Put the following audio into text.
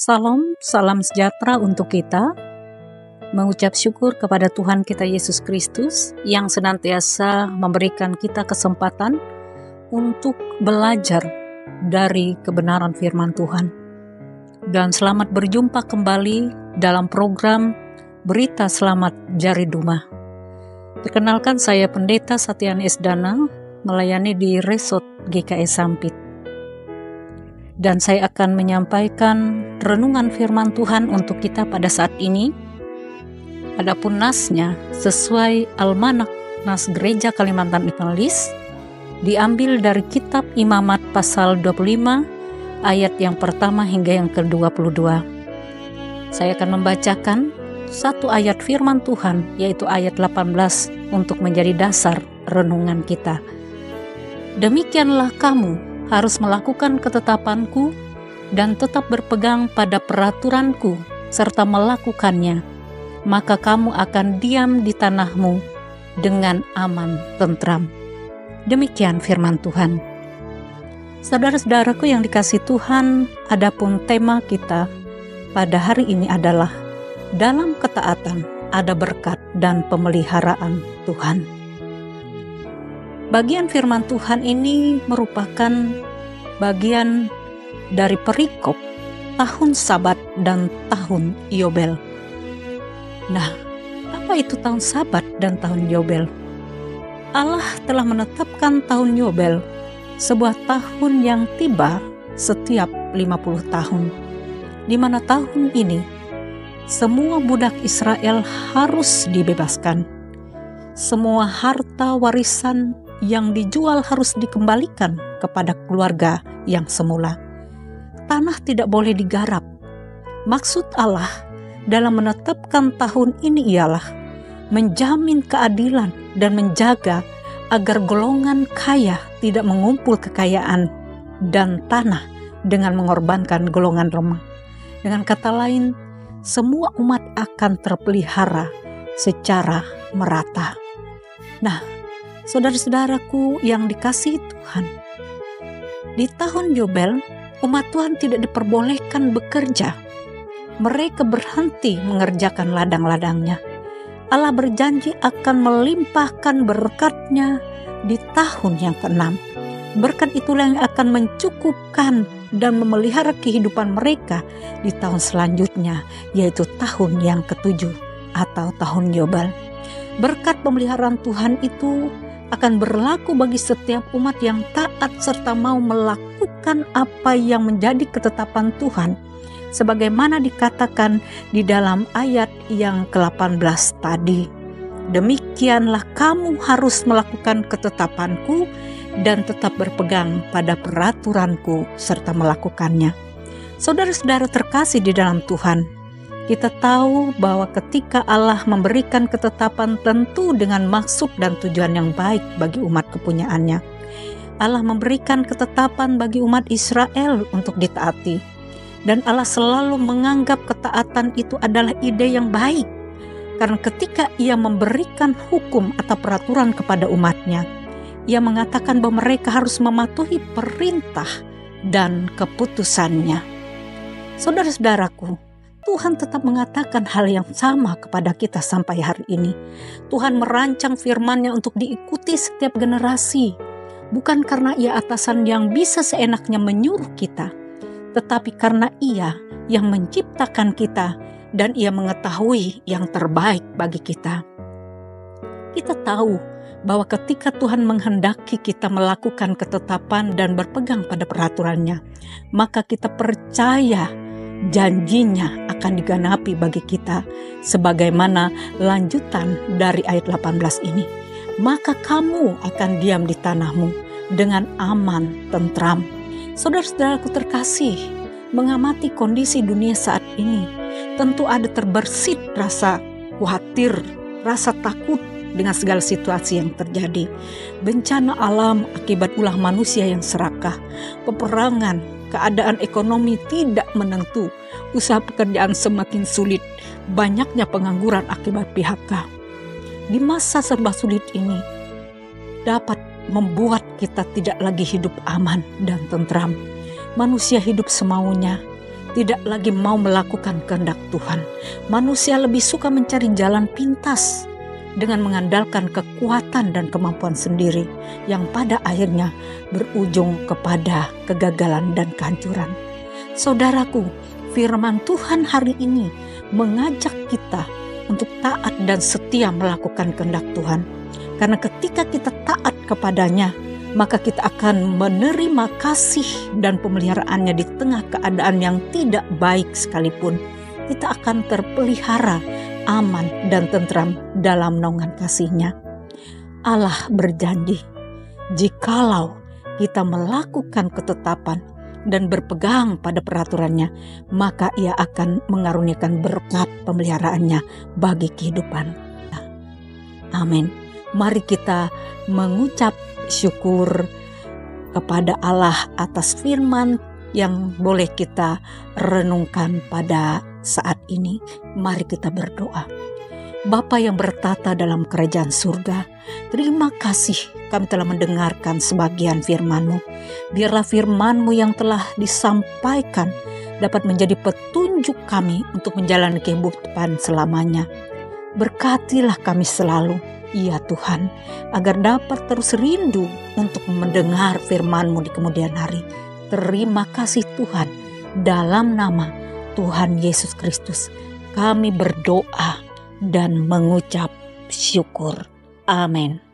Salam, salam sejahtera untuk kita. Mengucap syukur kepada Tuhan kita Yesus Kristus yang senantiasa memberikan kita kesempatan untuk belajar dari kebenaran firman Tuhan. Dan selamat berjumpa kembali dalam program Berita Selamat Jari Duma. Perkenalkan, saya Pendeta Satyani S. Dana, melayani di Resort GKS Sampit. Dan saya akan menyampaikan renungan firman Tuhan untuk kita pada saat ini. Adapun nasnya sesuai Almanak Nas Gereja Kalimantan Italis, diambil dari kitab Imamat pasal 25 ayat yang pertama hingga yang ke-22. Saya akan membacakan satu ayat firman Tuhan, yaitu ayat 18 untuk menjadi dasar renungan kita. Demikianlah kamu harus melakukan ketetapanku dan tetap berpegang pada peraturanku serta melakukannya, maka kamu akan diam di tanahmu dengan aman tentram. Demikian firman Tuhan. Saudara-saudaraku yang dikasihi Tuhan, adapun tema kita pada hari ini adalah dalam ketaatan ada berkat dan pemeliharaan Tuhan. Bagian firman Tuhan ini merupakan bagian dari perikop tahun Sabat dan tahun Yobel. Nah, apa itu tahun Sabat dan tahun Yobel? Allah telah menetapkan tahun Yobel, sebuah tahun yang tiba setiap 50 tahun, di mana tahun ini semua budak Israel harus dibebaskan. Semua harta warisan yang dijual harus dikembalikan kepada keluarga yang semula. Tanah tidak boleh digarap. Maksud Allah dalam menetapkan tahun ini ialah menjamin keadilan dan menjaga agar golongan kaya tidak mengumpul kekayaan dan tanah dengan mengorbankan golongan lemah. Dengan kata lain, semua umat akan terpelihara secara merata. Nah, saudara-saudaraku yang dikasihi Tuhan, di tahun Yobel, umat Tuhan tidak diperbolehkan bekerja. Mereka berhenti mengerjakan ladang-ladangnya. Allah berjanji akan melimpahkan berkat-Nya di tahun yang ke-6. Berkat itulah yang akan mencukupkan dan memelihara kehidupan mereka di tahun selanjutnya, yaitu tahun yang ke-7 atau tahun Yobel. Berkat pemeliharaan Tuhan itu akan berlaku bagi setiap umat yang taat serta mau melakukan apa yang menjadi ketetapan Tuhan, sebagaimana dikatakan di dalam ayat yang ke-18 tadi. Demikianlah kamu harus melakukan ketetapanku dan tetap berpegang pada peraturanku serta melakukannya. Saudara-saudara terkasih di dalam Tuhan, kita tahu bahwa ketika Allah memberikan ketetapan tentu dengan maksud dan tujuan yang baik bagi umat kepunyaannya. Allah memberikan ketetapan bagi umat Israel untuk ditaati. Dan Allah selalu menganggap ketaatan itu adalah ide yang baik. Karena ketika Ia memberikan hukum atau peraturan kepada umatnya, Ia mengatakan bahwa mereka harus mematuhi perintah dan keputusannya. Saudara-saudaraku, Tuhan tetap mengatakan hal yang sama kepada kita sampai hari ini. Tuhan merancang firman-Nya untuk diikuti setiap generasi. Bukan karena Ia atasan yang bisa seenaknya menyuruh kita, tetapi karena Ia yang menciptakan kita dan Ia mengetahui yang terbaik bagi kita. Kita tahu bahwa ketika Tuhan menghendaki kita melakukan ketetapan dan berpegang pada peraturan-Nya, maka kita percaya janjinya akan digenapi bagi kita, sebagaimana lanjutan dari ayat 18 ini. Maka kamu akan diam di tanahmu dengan aman tentram. Saudara-saudaraku terkasih, mengamati kondisi dunia saat ini, tentu ada terbersit rasa khawatir, rasa takut dengan segala situasi yang terjadi. Bencana alam akibat ulah manusia yang serakah, peperangan, keadaan ekonomi tidak menentu, usaha pekerjaan semakin sulit, banyaknya pengangguran akibat PHK. Di masa serba sulit ini dapat membuat kita tidak lagi hidup aman dan tentram. Manusia hidup semaunya, tidak lagi mau melakukan kehendak Tuhan. Manusia lebih suka mencari jalan pintas dengan mengandalkan kekuatan dan kemampuan sendiri yang pada akhirnya berujung kepada kegagalan dan kehancuran. Saudaraku, firman Tuhan hari ini mengajak kita untuk taat dan setia melakukan kehendak Tuhan. Karena ketika kita taat kepadanya, maka kita akan menerima kasih dan pemeliharaannya di tengah keadaan yang tidak baik sekalipun. Kita akan terpelihara aman dan tentram dalam naungan kasih-Nya. Allah berjanji, jikalau kita melakukan ketetapan dan berpegang pada peraturannya, maka Ia akan mengaruniakan berkat pemeliharaannya bagi kehidupan kita. Amin. Mari kita mengucap syukur kepada Allah atas firman yang boleh kita renungkan pada saat ini. Mari kita berdoa. Bapa yang bertata dalam kerajaan surga, terima kasih kami telah mendengarkan sebagian firman-Mu. Biarlah firman-Mu yang telah disampaikan dapat menjadi petunjuk kami untuk menjalani kehidupan selamanya. Berkatilah kami selalu, ya Tuhan, agar dapat terus rindu untuk mendengar firman-Mu di kemudian hari. Terima kasih Tuhan, dalam nama Tuhan Yesus Kristus kami berdoa dan mengucap syukur. Amin.